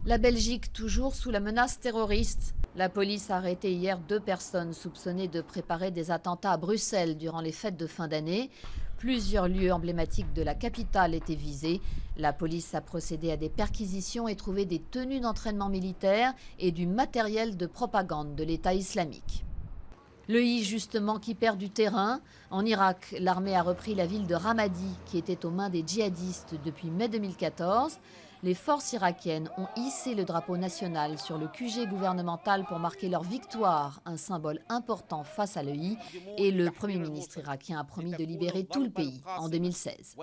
La Belgique, toujours sous la menace terroriste. La police a arrêté hier 2 personnes soupçonnées de préparer des attentats à Bruxelles durant les fêtes de fin d'année. Plusieurs lieux emblématiques de la capitale étaient visés. La police a procédé à des perquisitions et trouvé des tenues d'entraînement militaire et du matériel de propagande de l'État islamique. L'EI justement qui perd du terrain. En Irak, l'armée a repris la ville de Ramadi qui était aux mains des djihadistes depuis mai 2014. Les forces irakiennes ont hissé le drapeau national sur le QG gouvernemental pour marquer leur victoire, un symbole important face à l'EI. Et le Premier ministre irakien a promis de libérer tout le pays en 2016.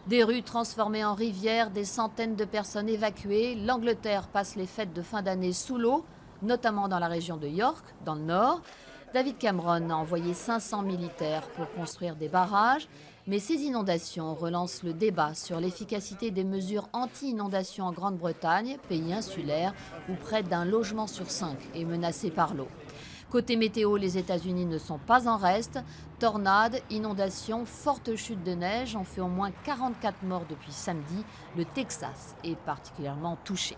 Des rues transformées en rivières, des centaines de personnes évacuées. L'Angleterre passe les fêtes de fin d'année sous l'eau, notamment dans la région de York, dans le nord. David Cameron a envoyé 500 militaires pour construire des barrages, mais ces inondations relancent le débat sur l'efficacité des mesures anti-inondations en Grande-Bretagne, pays insulaire, où près d'un logement sur 5 est menacé par l'eau. Côté météo, les États-Unis ne sont pas en reste. Tornades, inondations, fortes chutes de neige ont fait au moins 44 morts depuis samedi. Le Texas est particulièrement touché.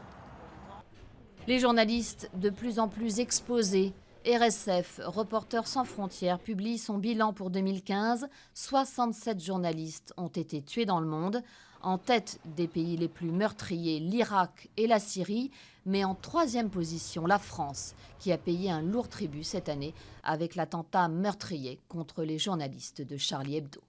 Les journalistes de plus en plus exposés. RSF, Reporters sans frontières, publie son bilan pour 2015. 67 journalistes ont été tués dans le monde. En tête des pays les plus meurtriers, l'Irak et la Syrie. Mais en 3e position, la France, qui a payé un lourd tribut cette année avec l'attentat meurtrier contre les journalistes de Charlie Hebdo.